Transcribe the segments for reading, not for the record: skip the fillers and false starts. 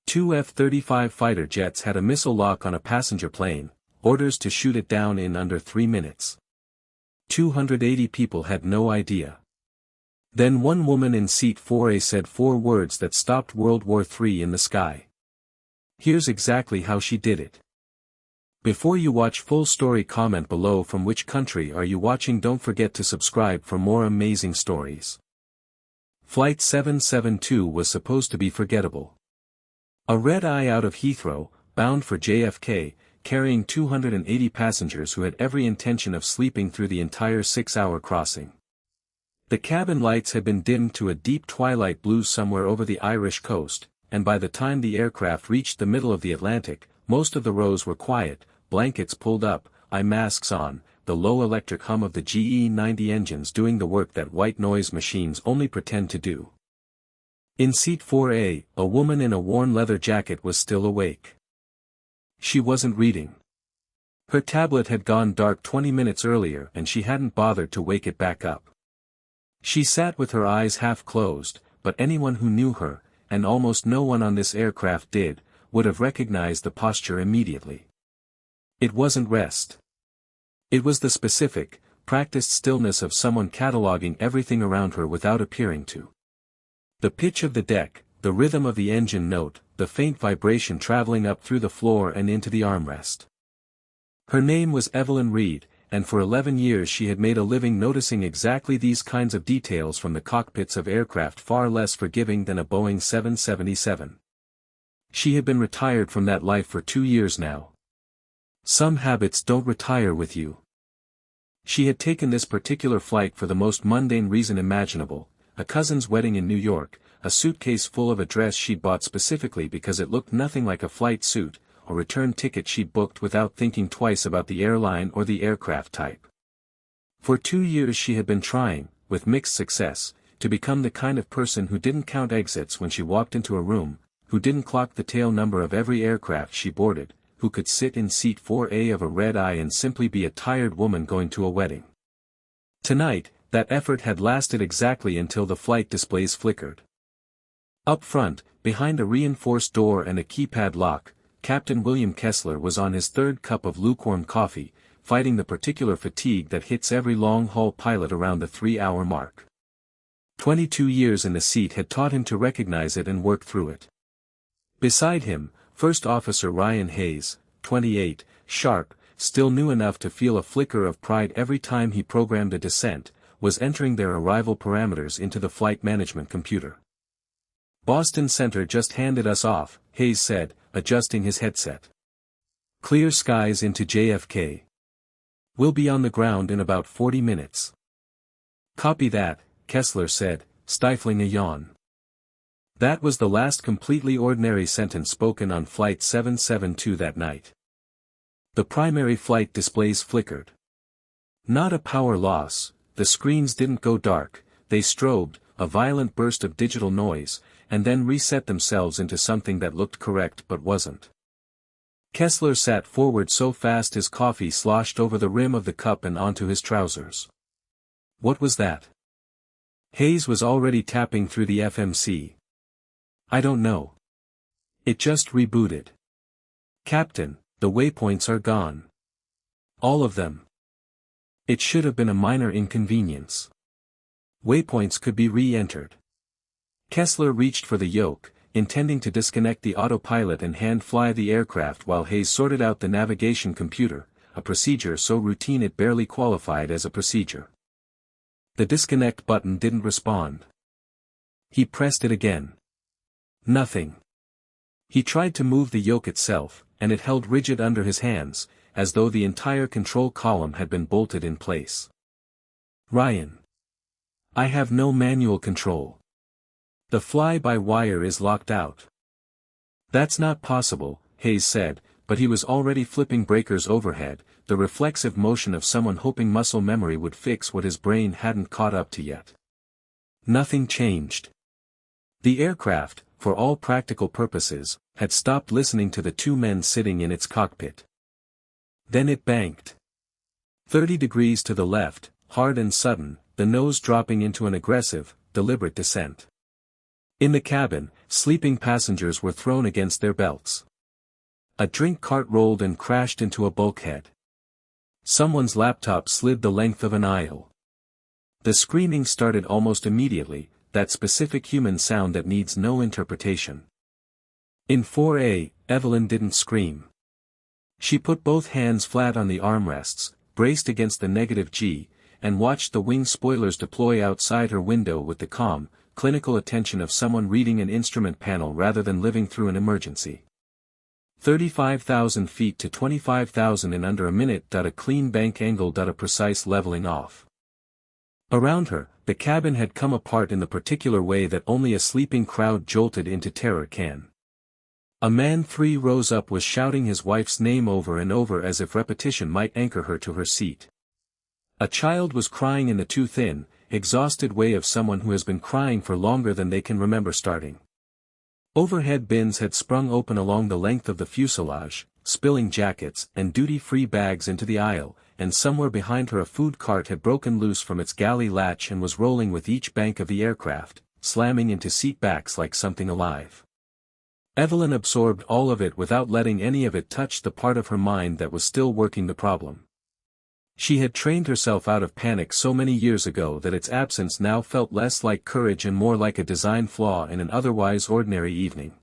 Two F-35 fighter jets had a missile lock on a passenger plane, orders to shoot it down in under 3 minutes. 280 people had no idea. Then one woman in seat 4A said 4 words that stopped World War III in the sky. Here's exactly how she did it. Before you watch full story, comment below from which country are you watching. Don't forget to subscribe for more amazing stories. Flight 772 was supposed to be forgettable. A red-eye out of Heathrow, bound for JFK, carrying 280 passengers who had every intention of sleeping through the entire 6-hour crossing. The cabin lights had been dimmed to a deep twilight blue somewhere over the Irish coast, and by the time the aircraft reached the middle of the Atlantic, most of the rows were quiet, blankets pulled up, eye masks on, the low electric hum of the GE-90 engines doing the work that white noise machines only pretend to do. In seat 4A, a woman in a worn leather jacket was still awake. She wasn't reading. Her tablet had gone dark 20 minutes earlier and she hadn't bothered to wake it back up. She sat with her eyes half closed, but anyone who knew her, and almost no one on this aircraft did, would have recognized the posture immediately. It wasn't rest. It was the specific, practiced stillness of someone cataloging everything around her without appearing to. The pitch of the deck, the rhythm of the engine note, the faint vibration traveling up through the floor and into the armrest. Her name was Evelyn Reed, and for 11 years she had made a living noticing exactly these kinds of details from the cockpits of aircraft far less forgiving than a Boeing 777. She had been retired from that life for 2 years now. Some habits don't retire with you. She had taken this particular flight for the most mundane reason imaginable, a cousin's wedding in New York, a suitcase full of a dress she'd bought specifically because it looked nothing like a flight suit, a return ticket she'd booked without thinking twice about the airline or the aircraft type. For 2 years she had been trying, with mixed success, to become the kind of person who didn't count exits when she walked into a room, who didn't clock the tail number of every aircraft she boarded, who could sit in seat 4A of a red-eye and simply be a tired woman going to a wedding. Tonight, that effort had lasted exactly until the flight displays flickered. Up front, behind a reinforced door and a keypad lock, Captain William Kessler was on his 3rd cup of lukewarm coffee, fighting the particular fatigue that hits every long-haul pilot around the 3-hour mark. 22 years in the seat had taught him to recognize it and work through it. Beside him, First Officer Ryan Hayes, 28, sharp, still new enough to feel a flicker of pride every time he programmed a descent, was entering their arrival parameters into the flight management computer. Boston Center just handed us off, Hayes said, adjusting his headset. Clear skies into JFK. We'll be on the ground in about 40 minutes. Copy that, Kessler said, stifling a yawn. That was the last completely ordinary sentence spoken on Flight 772 that night. The primary flight displays flickered. Not a power loss, the screens didn't go dark, they strobed, a violent burst of digital noise, and then reset themselves into something that looked correct but wasn't. Kessler sat forward so fast his coffee sloshed over the rim of the cup and onto his trousers. What was that? Hayes was already tapping through the FMC. I don't know. It just rebooted. Captain, the waypoints are gone. All of them. It should have been a minor inconvenience. Waypoints could be re-entered. Kessler reached for the yoke, intending to disconnect the autopilot and hand-fly the aircraft while Hayes sorted out the navigation computer, a procedure so routine it barely qualified as a procedure. The disconnect button didn't respond. He pressed it again. Nothing. He tried to move the yoke itself, and it held rigid under his hands, as though the entire control column had been bolted in place. Ryan. I have no manual control. The fly-by-wire is locked out. That's not possible, Hayes said, but he was already flipping breakers overhead, the reflexive motion of someone hoping muscle memory would fix what his brain hadn't caught up to yet. Nothing changed. The aircraft, for all practical purposes, had stopped listening to the 2 men sitting in its cockpit. Then it banked. 30 degrees to the left, hard and sudden, the nose dropping into an aggressive, deliberate descent. In the cabin, Sleeping passengers were thrown against their belts. A drink cart rolled and crashed into a bulkhead. Someone's laptop slid the length of an aisle. The screaming started almost immediately, that specific human sound that needs no interpretation. In 4A, Evelyn didn't scream. She put both hands flat on the armrests, braced against the negative G, and watched the wing spoilers deploy outside her window with the calm, clinical attention of someone reading an instrument panel rather than living through an emergency. 35,000 feet to 25,000 in under a minute. A clean bank angle. A precise leveling off. Around her, the cabin had come apart in the particular way that only a sleeping crowd jolted into terror can. A man 3 rows up was shouting his wife's name over and over as if repetition might anchor her to her seat. A child was crying in the too thin, exhausted way of someone who has been crying for longer than they can remember starting. Overhead bins had sprung open along the length of the fuselage, spilling jackets and duty-free bags into the aisle, and somewhere behind her a food cart had broken loose from its galley latch and was rolling with each bank of the aircraft, slamming into seat backs like something alive. Evelyn absorbed all of it without letting any of it touch the part of her mind that was still working the problem. She had trained herself out of panic so many years ago that its absence now felt less like courage and more like a design flaw in an otherwise ordinary evening.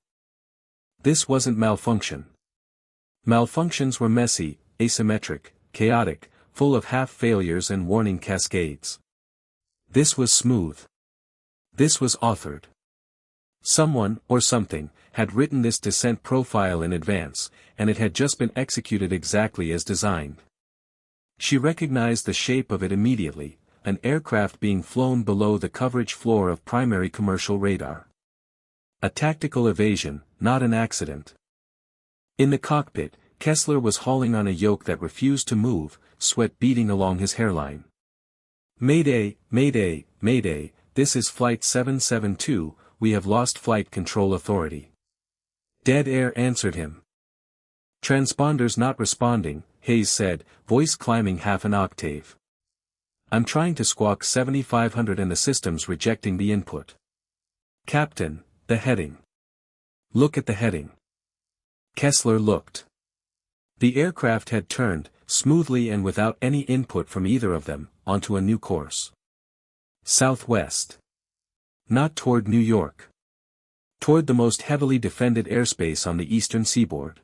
This wasn't malfunction. Malfunctions were messy, asymmetric, chaotic, full of half-failures and warning cascades. This was smooth. This was authored. Someone, or something, had written this descent profile in advance, and it had just been executed exactly as designed. She recognized the shape of it immediately, an aircraft being flown below the coverage floor of primary commercial radar. A tactical evasion, not an accident. In the cockpit, Kessler was hauling on a yoke that refused to move, sweat beading along his hairline. "Mayday, mayday, mayday, this is Flight 772, we have lost flight control authority." Dead air answered him. "Transponders not responding," Hayes said, voice climbing half an octave. "I'm trying to squawk 7500 and the system's rejecting the input." "Captain, the heading. Look at the heading." Kessler looked. The aircraft had turned, smoothly and without any input from either of them, onto a new course. Southwest. Not toward New York. Toward the most heavily defended airspace on the eastern seaboard.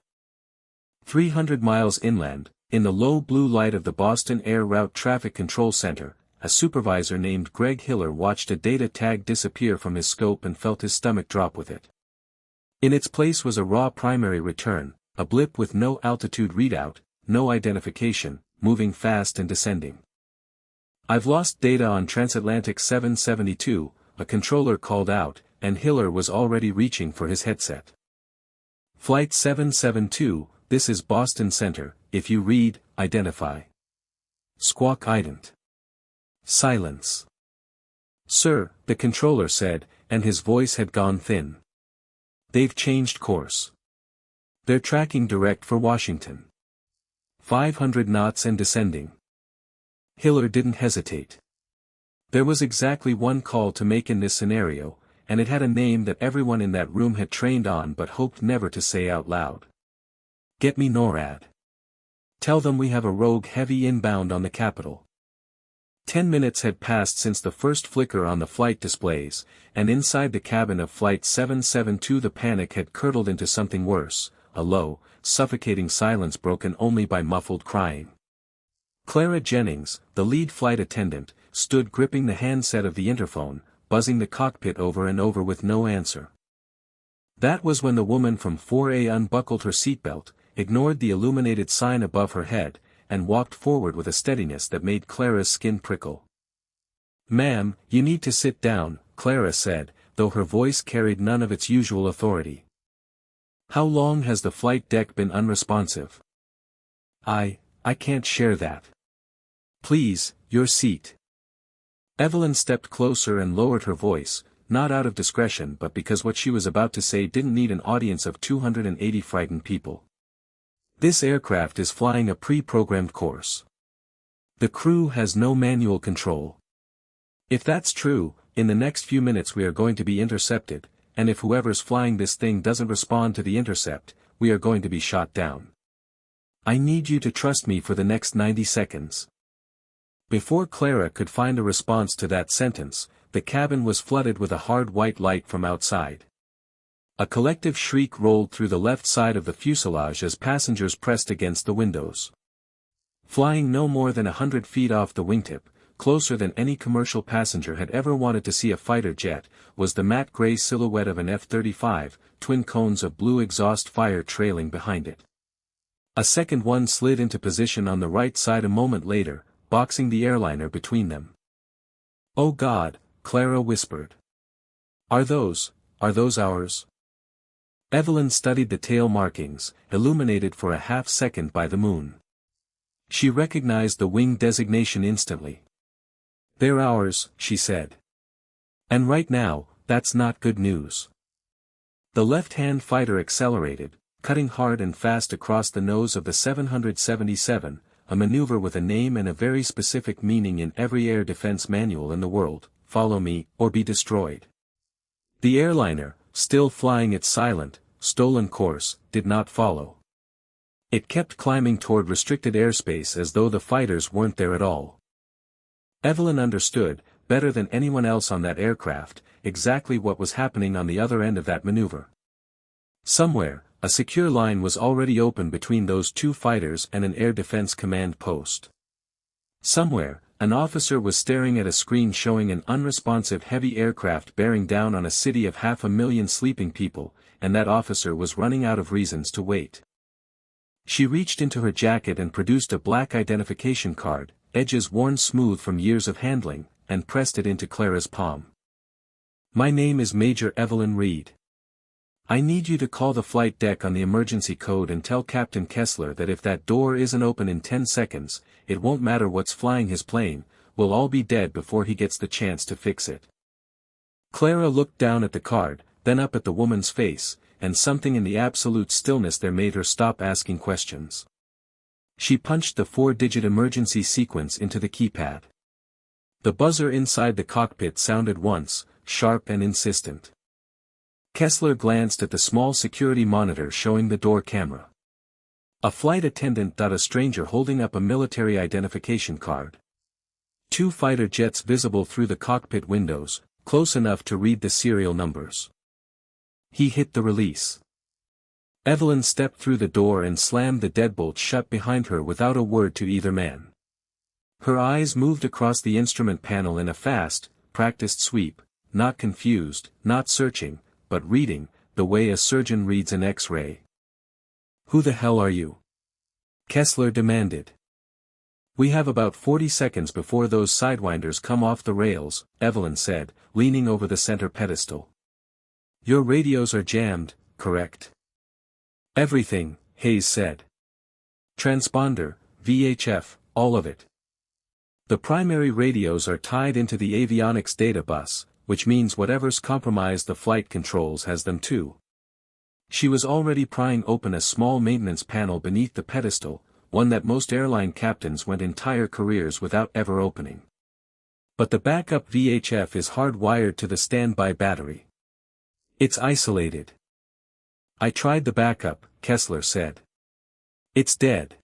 300 miles inland, in the low blue light of the Boston Air Route Traffic Control Center, a supervisor named Greg Hiller watched a data tag disappear from his scope and felt his stomach drop with it. In its place was a raw primary return, a blip with no altitude readout, no identification, moving fast and descending. "I've lost data on Transatlantic 772, a controller called out, and Hiller was already reaching for his headset. "Flight 772, this is Boston Center, if you read, identify." Squawk ident. Silence. "Sir," the controller said, and his voice had gone thin. "They've changed course. They're tracking direct for Washington. 500 knots and descending." Hiller didn't hesitate. There was exactly one call to make in this scenario, and it had a name that everyone in that room had trained on but hoped never to say out loud. "Get me NORAD. Tell them we have a rogue heavy inbound on the Capitol." 10 minutes had passed since the first flicker on the flight displays, and inside the cabin of Flight 772 the panic had curdled into something worse, a low, suffocating silence broken only by muffled crying. Clara Jennings, the lead flight attendant, stood gripping the handset of the interphone, buzzing the cockpit over and over with no answer. That was when the woman from 4A unbuckled her seatbelt, ignored the illuminated sign above her head, and walked forward with a steadiness that made Clara's skin prickle. "Ma'am, you need to sit down," Clara said, though her voice carried none of its usual authority. "How long has the flight deck been unresponsive?" I can't share that." "Please, your seat." Evelyn stepped closer and lowered her voice, not out of discretion but because what she was about to say didn't need an audience of 280 frightened people. "This aircraft is flying a pre-programmed course. The crew has no manual control. If that's true, in the next few minutes we are going to be intercepted, and if whoever's flying this thing doesn't respond to the intercept, we are going to be shot down. I need you to trust me for the next 90 seconds. Before Clara could find a response to that sentence, the cabin was flooded with a hard white light from outside. A collective shriek rolled through the left side of the fuselage as passengers pressed against the windows. Flying no more than 100 feet off the wingtip, closer than any commercial passenger had ever wanted to see a fighter jet, was the matte gray silhouette of an F-35, twin cones of blue exhaust fire trailing behind it. A second one slid into position on the right side a moment later, boxing the airliner between them. "Oh God," Clara whispered. Are those ours?" Evelyn studied the tail markings, illuminated for a half-second by the moon. She recognized the wing designation instantly. "They're ours," she said. "And right now, that's not good news." The left-hand fighter accelerated, cutting hard and fast across the nose of the 777, a maneuver with a name and a very specific meaning in every air defense manual in the world: follow me, or be destroyed. The airliner, still flying its silent, stolen course, did not follow. It kept climbing toward restricted airspace as though the fighters weren't there at all. Evelyn understood, better than anyone else on that aircraft, exactly what was happening on the other end of that maneuver. Somewhere, a secure line was already open between those two fighters and an air defense command post. Somewhere, an officer was staring at a screen showing an unresponsive heavy aircraft bearing down on a city of 500,000 sleeping people, and that officer was running out of reasons to wait. She reached into her jacket and produced a black identification card, edges worn smooth from years of handling, and pressed it into Clara's palm. "My name is Major Evelyn Reed. I need you to call the flight deck on the emergency code and tell Captain Kessler that if that door isn't open in 10 seconds, it won't matter what's flying his plane, we'll all be dead before he gets the chance to fix it." Clara looked down at the card, then up at the woman's face, and something in the absolute stillness there made her stop asking questions. She punched the 4-digit emergency sequence into the keypad. The buzzer inside the cockpit sounded once, sharp and insistent. Kessler glanced at the small security monitor showing the door camera. A flight attendant a stranger holding up a military identification card. 2 fighter jets visible through the cockpit windows, close enough to read the serial numbers. He hit the release. Evelyn stepped through the door and slammed the deadbolt shut behind her without a word to either man. Her eyes moved across the instrument panel in a fast, practiced sweep, not confused, not searching, but reading, the way a surgeon reads an X-ray. "Who the hell are you?" Kessler demanded. "We have about 40 seconds before those sidewinders come off the rails," Evelyn said, leaning over the center pedestal. "Your radios are jammed, correct?" "Everything," Hayes said. "Transponder, VHF, all of it. The primary radios are tied into the avionics data bus, which means whatever's compromised the flight controls has them too." She was already prying open a small maintenance panel beneath the pedestal, one that most airline captains went entire careers without ever opening. But the backup VHF is hardwired to the standby battery. It's isolated. "I tried the backup," Kessler said. "It's dead."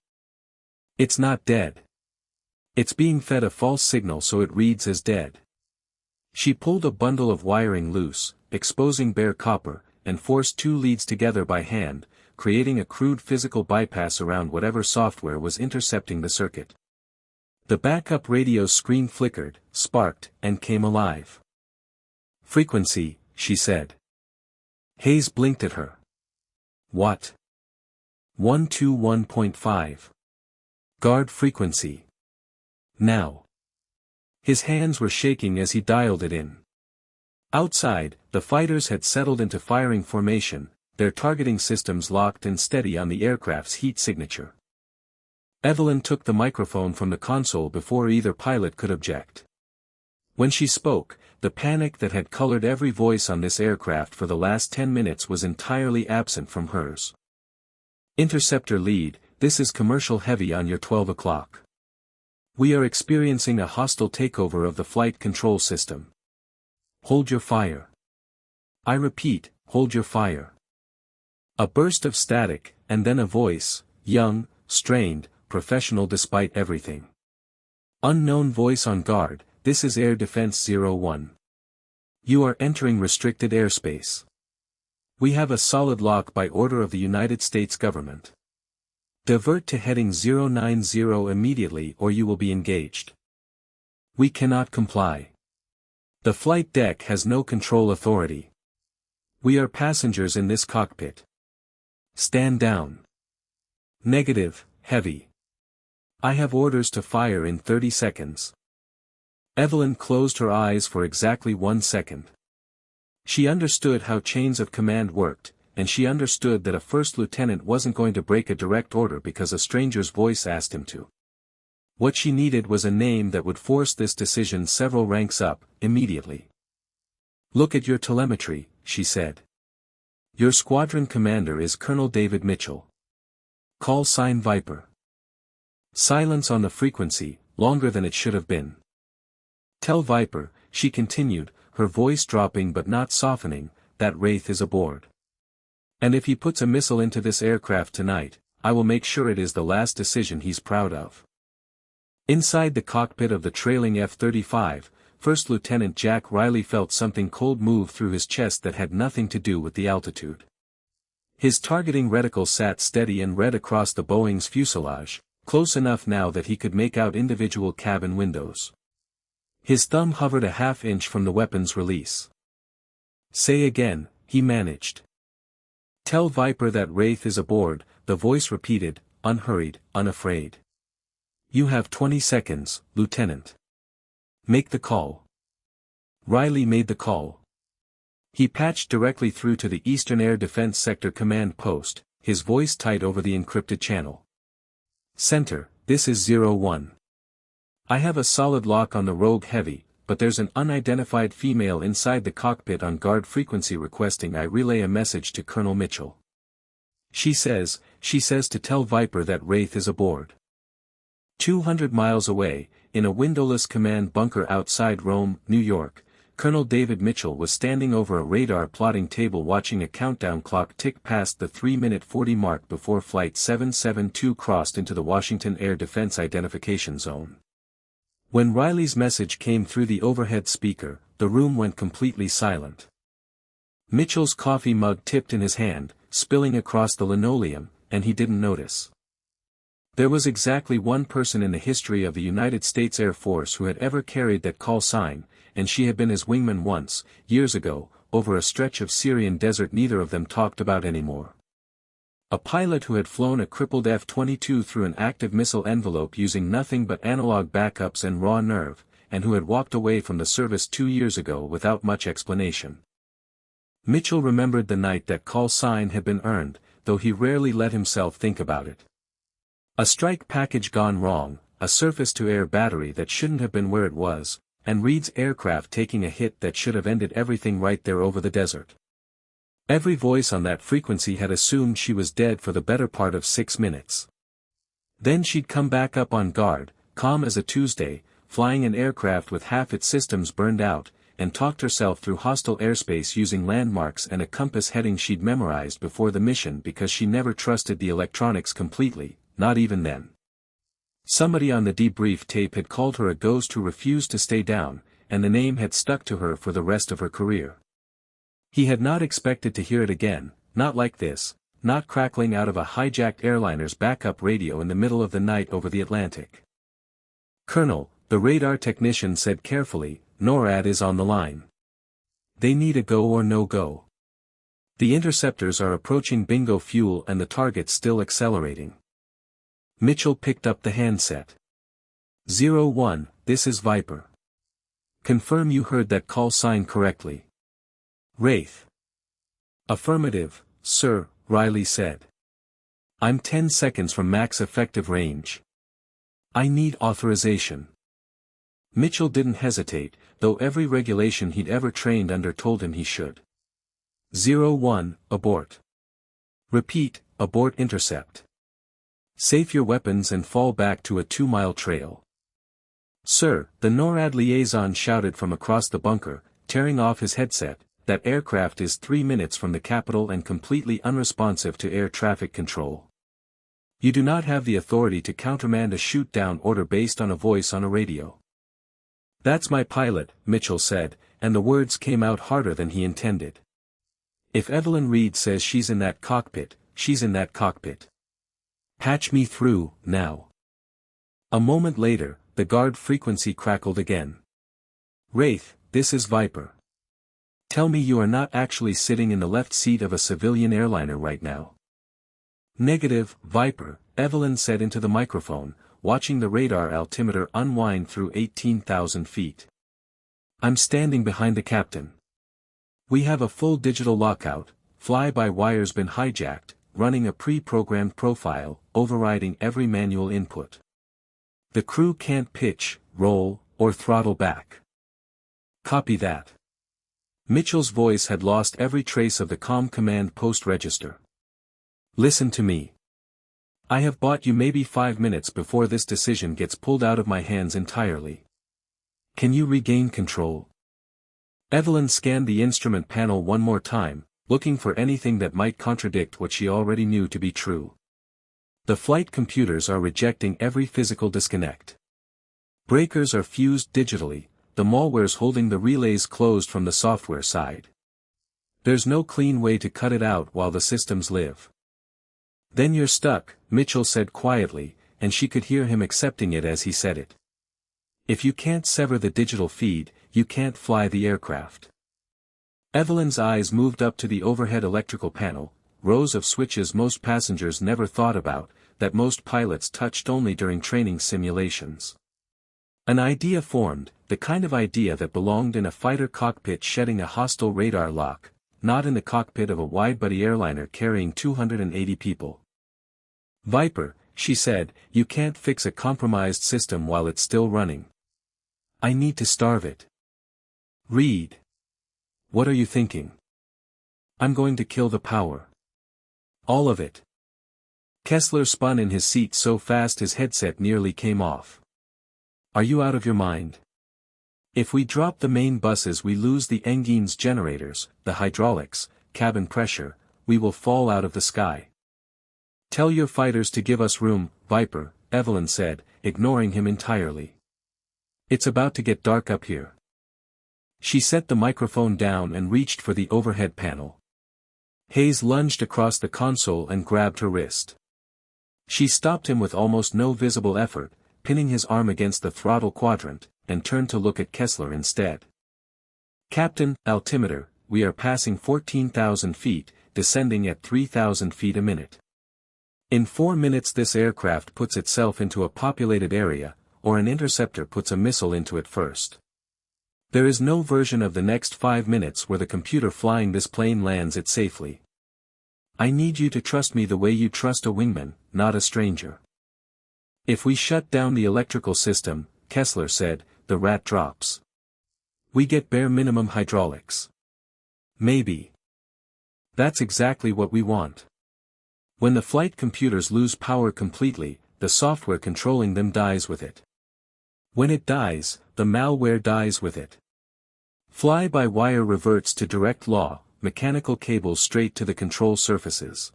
"It's not dead. It's being fed a false signal so it reads as dead." She pulled a bundle of wiring loose, exposing bare copper, and forced 2 leads together by hand, creating a crude physical bypass around whatever software was intercepting the circuit. The backup radio's screen flickered, sparked, and came alive. "Frequency," she said. Hayes blinked at her. "What?" 121.5. Guard frequency. Now. His hands were shaking as he dialed it in. Outside, the fighters had settled into firing formation, their targeting systems locked and steady on the aircraft's heat signature. Evelyn took the microphone from the console before either pilot could object. When she spoke, the panic that had colored every voice on this aircraft for the last 10 minutes was entirely absent from hers. "Interceptor lead, this is commercial heavy on your 12 o'clock. We are experiencing a hostile takeover of the flight control system. Hold your fire. I repeat, hold your fire. A burst of static, and then a voice, young, strained, professional despite everything. Unknown voice on guard, this is Air Defense 01. You are entering restricted airspace. We have a solid lock by order of the United States government. Divert to heading 090 immediately or you will be engaged. We cannot comply. The flight deck has no control authority. We are passengers in this cockpit. Stand down. Negative, heavy. I have orders to fire in 30 seconds. Evelyn closed her eyes for exactly 1 second. She understood how chains of command worked, and she understood that a first lieutenant wasn't going to break a direct order because a stranger's voice asked him to. What she needed was a name that would force this decision several ranks up, immediately. Look at your telemetry, she said. Your squadron commander is Colonel David Mitchell. Call sign Viper. Silence on the frequency, longer than it should have been. Tell Viper, she continued, her voice dropping but not softening, that Wraith is aboard. And if he puts a missile into this aircraft tonight, I will make sure it is the last decision he's proud of. Inside the cockpit of the trailing F-35, First Lieutenant Jack Riley felt something cold move through his chest that had nothing to do with the altitude. His targeting reticle sat steady and read across the Boeing's fuselage, close enough now that he could make out individual cabin windows. His thumb hovered a half-inch from the weapon's release. Say again, he managed. Tell Viper that Wraith is aboard, the voice repeated, unhurried, unafraid. You have 20 seconds, Lieutenant. Make the call. Riley made the call. He patched directly through to the Eastern Air Defense Sector Command Post, his voice tight over the encrypted channel. Center, this is 01. I have a solid lock on the Rogue Heavy, but there's an unidentified female inside the cockpit on guard frequency requesting I relay a message to Colonel Mitchell. She says to tell Viper that Wraith is aboard. 200 miles away, in a windowless command bunker outside Rome, New York, Colonel David Mitchell was standing over a radar plotting table watching a countdown clock tick past the 3-minute 40 mark before Flight 772 crossed into the Washington Air Defense Identification Zone. When Riley's message came through the overhead speaker, the room went completely silent. Mitchell's coffee mug tipped in his hand, spilling across the linoleum, and he didn't notice. There was exactly one person in the history of the United States Air Force who had ever carried that call sign, and she had been his wingman once, years ago, over a stretch of Syrian desert neither of them talked about anymore. A pilot who had flown a crippled F-22 through an active missile envelope using nothing but analog backups and raw nerve, and who had walked away from the service 2 years ago without much explanation. Mitchell remembered the night that call sign had been earned, though he rarely let himself think about it. A strike package gone wrong, a surface-to-air battery that shouldn't have been where it was, and Reed's aircraft taking a hit that should have ended everything right there over the desert. Every voice on that frequency had assumed she was dead for the better part of 6 minutes. Then she'd come back up on guard, calm as a Tuesday, flying an aircraft with half its systems burned out, and talked herself through hostile airspace using landmarks and a compass heading she'd memorized before the mission because she never trusted the electronics completely, not even then. Somebody on the debrief tape had called her a ghost who refused to stay down, and the name had stuck to her for the rest of her career. He had not expected to hear it again, not like this, not crackling out of a hijacked airliner's backup radio in the middle of the night over the Atlantic. Colonel, the radar technician said carefully, NORAD is on the line. They need a go or no go. The interceptors are approaching bingo fuel and the target's still accelerating. Mitchell picked up the handset. 01, this is Viper. Confirm you heard that call sign correctly. Wraith. Affirmative, sir, Riley said. I'm 10 seconds from max effective range. I need authorization. Mitchell didn't hesitate, though every regulation he'd ever trained under told him he should. 01, abort. Repeat, abort intercept. Safe your weapons and fall back to a 2-mile trail. Sir, the NORAD liaison shouted from across the bunker, tearing off his headset, that aircraft is 3 minutes from the capital and completely unresponsive to air traffic control. You do not have the authority to countermand a shoot-down order based on a voice on a radio. That's my pilot, Mitchell said, and the words came out harder than he intended. If Evelyn Reed says she's in that cockpit, she's in that cockpit. Patch me through, now. A moment later, the guard frequency crackled again. Wraith, this is Viper. Tell me you are not actually sitting in the left seat of a civilian airliner right now. Negative, Viper, Evelyn said into the microphone, watching the radar altimeter unwind through 18,000 feet. I'm standing behind the captain. We have a full digital lockout, fly-by-wire's been hijacked, running a pre-programmed profile, overriding every manual input. The crew can't pitch, roll, or throttle back. Copy that. Mitchell's voice had lost every trace of the calm command post register. Listen to me. I have bought you maybe 5 minutes before this decision gets pulled out of my hands entirely. Can you regain control? Evelyn scanned the instrument panel one more time, looking for anything that might contradict what she already knew to be true. The flight computers are rejecting every physical disconnect. Breakers are fused digitally, the malware's holding the relays closed from the software side. There's no clean way to cut it out while the systems live. Then you're stuck, Mitchell said quietly, and she could hear him accepting it as he said it. If you can't sever the digital feed, you can't fly the aircraft. Evelyn's eyes moved up to the overhead electrical panel, rows of switches most passengers never thought about, that most pilots touched only during training simulations. An idea formed, the kind of idea that belonged in a fighter cockpit shedding a hostile radar lock, not in the cockpit of a wide-body airliner carrying 280 people. Viper, she said, you can't fix a compromised system while it's still running. I need to starve it. Reed. What are you thinking? I'm going to kill the power. All of it. Kessler spun in his seat so fast his headset nearly came off. Are you out of your mind? If we drop the main buses we lose the engine's generators, the hydraulics, cabin pressure, we will fall out of the sky. Tell your fighters to give us room, Viper, Evelyn said, ignoring him entirely. It's about to get dark up here. She set the microphone down and reached for the overhead panel. Hayes lunged across the console and grabbed her wrist. She stopped him with almost no visible effort, pinning his arm against the throttle quadrant, and turned to look at Kessler instead. Captain, altimeter, we are passing 14,000 feet, descending at 3,000 feet a minute. In 4 minutes this aircraft puts itself into a populated area, or an interceptor puts a missile into it first. There is no version of the next 5 minutes where the computer flying this plane lands it safely. I need you to trust me the way you trust a wingman, not a stranger. If we shut down the electrical system, Kessler said, the rat drops. We get bare minimum hydraulics. Maybe. That's exactly what we want. When the flight computers lose power completely, the software controlling them dies with it. When it dies, the malware dies with it. Fly-by-wire reverts to direct law, mechanical cables straight to the control surfaces.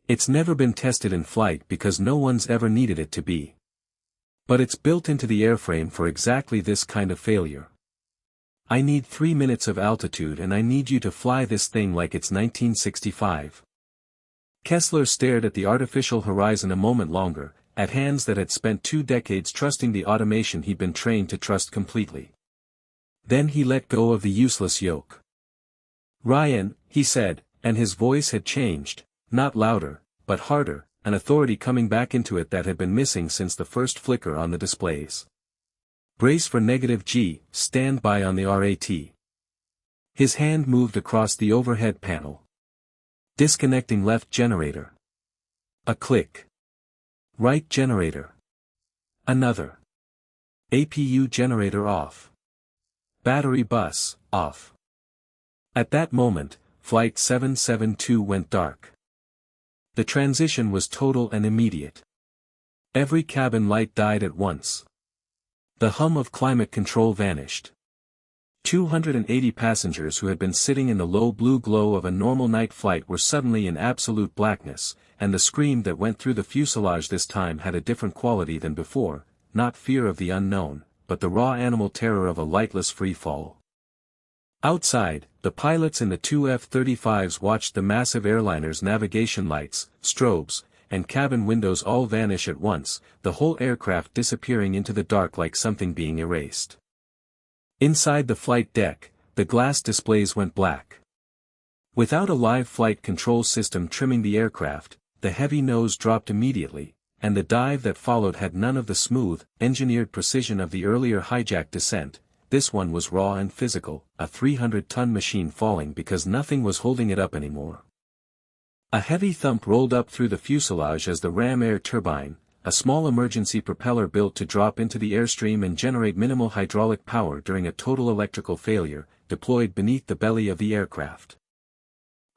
It's never been tested in flight because no one's ever needed it to be. But it's built into the airframe for exactly this kind of failure. I need 3 minutes of altitude and I need you to fly this thing like it's 1965. Kessler stared at the artificial horizon a moment longer, at hands that had spent 2 decades trusting the automation he'd been trained to trust completely. Then he let go of the useless yoke. Ryan, he said, and his voice had changed, not louder, but harder, an authority coming back into it that had been missing since the first flicker on the displays. Brace for -G, stand by on the RAT. His hand moved across the overhead panel. Disconnecting left generator. A click. Right generator. Another. APU generator off. Battery bus, off. At that moment, Flight 772 went dark. The transition was total and immediate. Every cabin light died at once. The hum of climate control vanished. 280 passengers who had been sitting in the low blue glow of a normal night flight were suddenly in absolute blackness, and the scream that went through the fuselage this time had a different quality than before, not fear of the unknown, but the raw animal terror of a lightless free fall. Outside, the pilots in the two F-35s watched the massive airliner's navigation lights, strobes, and cabin windows all vanish at once, the whole aircraft disappearing into the dark like something being erased. Inside the flight deck, the glass displays went black. Without a live flight control system trimming the aircraft, the heavy nose dropped immediately, and the dive that followed had none of the smooth, engineered precision of the earlier hijack descent. This one was raw and physical, a 300-ton machine falling because nothing was holding it up anymore. A heavy thump rolled up through the fuselage as the ram air turbine, a small emergency propeller built to drop into the airstream and generate minimal hydraulic power during a total electrical failure, deployed beneath the belly of the aircraft.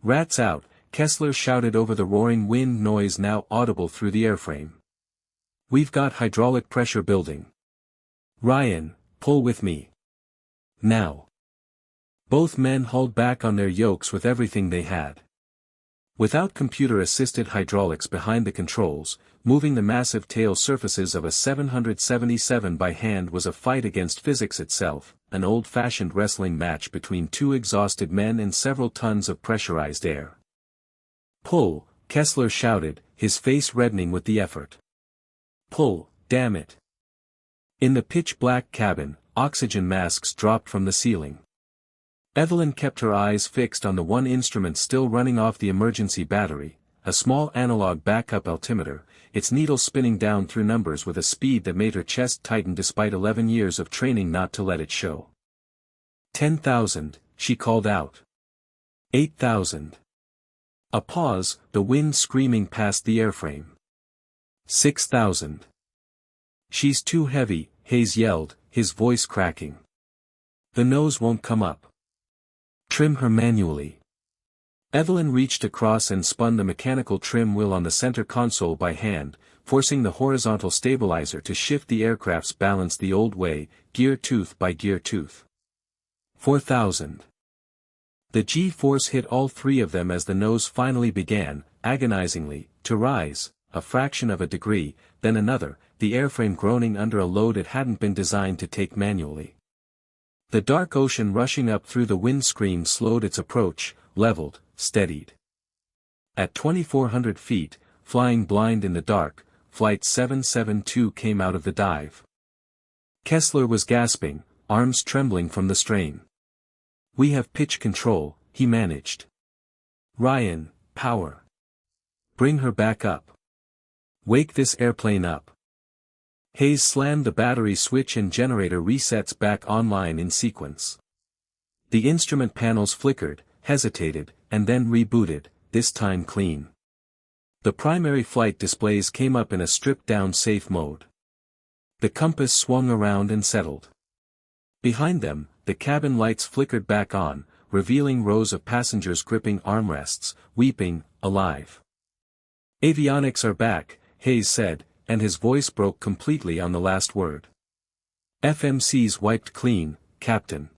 "Rats out," Kessler shouted over the roaring wind noise now audible through the airframe. "We've got hydraulic pressure building. Ryan, pull with me. Now." Both men hauled back on their yokes with everything they had. Without computer-assisted hydraulics behind the controls, moving the massive tail surfaces of a 777 by hand was a fight against physics itself, an old-fashioned wrestling match between two exhausted men and several tons of pressurized air. "Pull," Kessler shouted, his face reddening with the effort. "Pull, damn it." In the pitch-black cabin, oxygen masks dropped from the ceiling. Evelyn kept her eyes fixed on the one instrument still running off the emergency battery, a small analog backup altimeter, its needle spinning down through numbers with a speed that made her chest tighten despite 11 years of training not to let it show. 10,000, she called out. 8,000. A pause, the wind screaming past the airframe. 6,000. "She's too heavy," Hayes yelled, his voice cracking. "The nose won't come up. Trim her manually." Evelyn reached across and spun the mechanical trim wheel on the center console by hand, forcing the horizontal stabilizer to shift the aircraft's balance the old way, gear tooth by gear tooth. 4,000. The G-force hit all three of them as the nose finally began, agonizingly, to rise, a fraction of a degree, then another, the airframe groaning under a load it hadn't been designed to take manually. The dark ocean rushing up through the windscreen slowed its approach, leveled, steadied. At 2,400 feet, flying blind in the dark, Flight 772 came out of the dive. Kessler was gasping, arms trembling from the strain. "We have pitch control," he managed. "Ryan, power. Bring her back up. Wake this airplane up." Hayes slammed the battery switch and generator resets back online in sequence. The instrument panels flickered, hesitated, and then rebooted, this time clean. The primary flight displays came up in a stripped-down safe mode. The compass swung around and settled. Behind them, the cabin lights flickered back on, revealing rows of passengers gripping armrests, weeping, alive. "Avionics are back," Hayes said, and his voice broke completely on the last word. "FMC's wiped clean, Captain.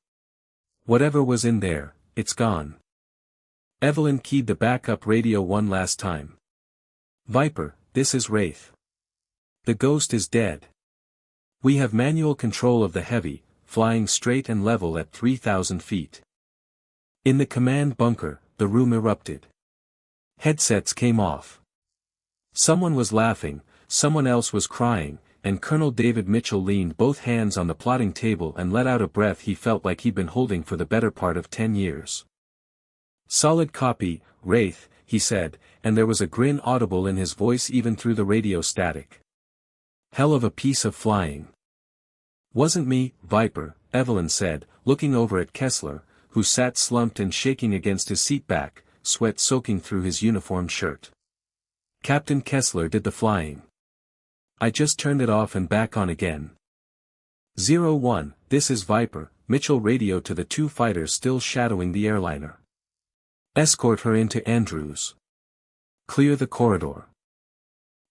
Whatever was in there, it's gone." Evelyn keyed the backup radio one last time. "Viper, this is Wraith. The Ghost is dead. We have manual control of the Heavy, flying straight and level at 3,000 feet. In the command bunker, the room erupted. Headsets came off. Someone was laughing, someone else was crying, and Colonel David Mitchell leaned both hands on the plotting table and let out a breath he felt like he'd been holding for the better part of 10 years. "Solid copy, Wraith," he said, and there was a grin audible in his voice even through the radio static. "Hell of a piece of flying." "Wasn't me, Viper," Evelyn said, looking over at Kessler, who sat slumped and shaking against his seat back, sweat soaking through his uniform shirt. "Captain Kessler did the flying. I just turned it off and back on again." 01, this is Viper, Mitchell radioed to the two fighters still shadowing the airliner. "Escort her into Andrews. Clear the corridor."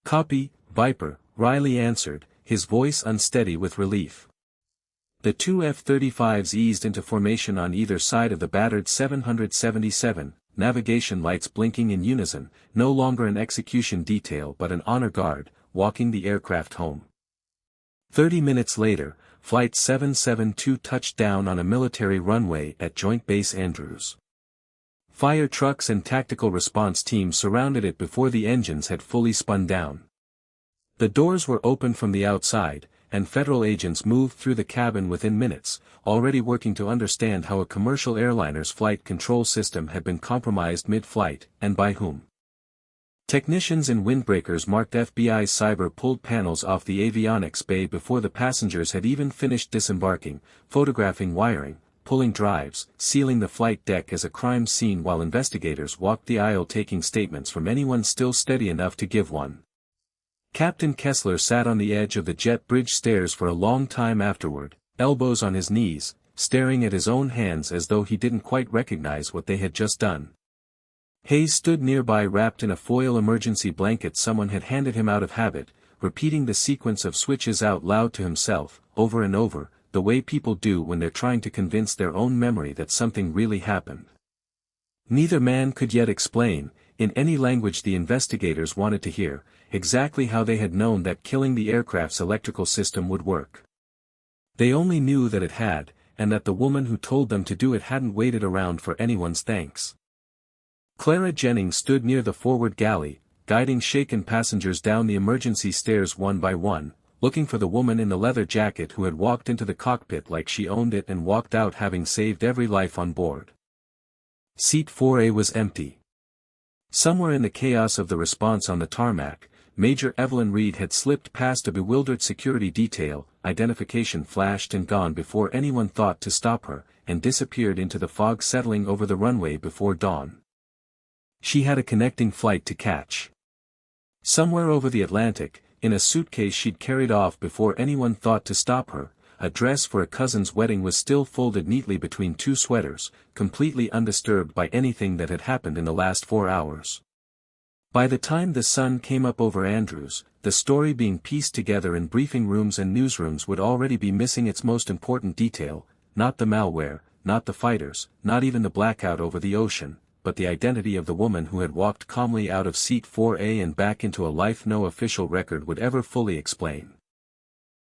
"Copy, Viper," Riley answered, his voice unsteady with relief. The two F-35s eased into formation on either side of the battered 777, navigation lights blinking in unison, no longer an execution detail but an honor guard, walking the aircraft home. 30 minutes later, Flight 772 touched down on a military runway at Joint Base Andrews. Fire trucks and tactical response teams surrounded it before the engines had fully spun down. The doors were open from the outside, and federal agents moved through the cabin within minutes, already working to understand how a commercial airliner's flight control system had been compromised mid-flight, and by whom. Technicians in windbreakers marked FBI's cyber-pulled panels off the avionics bay before the passengers had even finished disembarking, photographing wiring, pulling drives, sealing the flight deck as a crime scene while investigators walked the aisle taking statements from anyone still steady enough to give one. Captain Kessler sat on the edge of the jet bridge stairs for a long time afterward, elbows on his knees, staring at his own hands as though he didn't quite recognize what they had just done. Hayes stood nearby wrapped in a foil emergency blanket someone had handed him out of habit, repeating the sequence of switches out loud to himself, over and over, the way people do when they're trying to convince their own memory that something really happened. Neither man could yet explain, in any language the investigators wanted to hear, exactly how they had known that killing the aircraft's electrical system would work. They only knew that it had, and that the woman who told them to do it hadn't waited around for anyone's thanks. Clara Jennings stood near the forward galley, guiding shaken passengers down the emergency stairs one by one, looking for the woman in the leather jacket who had walked into the cockpit like she owned it and walked out having saved every life on board. Seat 4A was empty. Somewhere in the chaos of the response on the tarmac, Major Evelyn Reed had slipped past a bewildered security detail, identification flashed and gone before anyone thought to stop her, and disappeared into the fog settling over the runway before dawn. She had a connecting flight to catch. Somewhere over the Atlantic, in a suitcase she'd carried off before anyone thought to stop her, a dress for a cousin's wedding was still folded neatly between two sweaters, completely undisturbed by anything that had happened in the last 4 hours. By the time the sun came up over Andrews, the story being pieced together in briefing rooms and newsrooms would already be missing its most important detail, not the malware, not the fighters, not even the blackout over the ocean, but the identity of the woman who had walked calmly out of seat 4A and back into a life no official record would ever fully explain.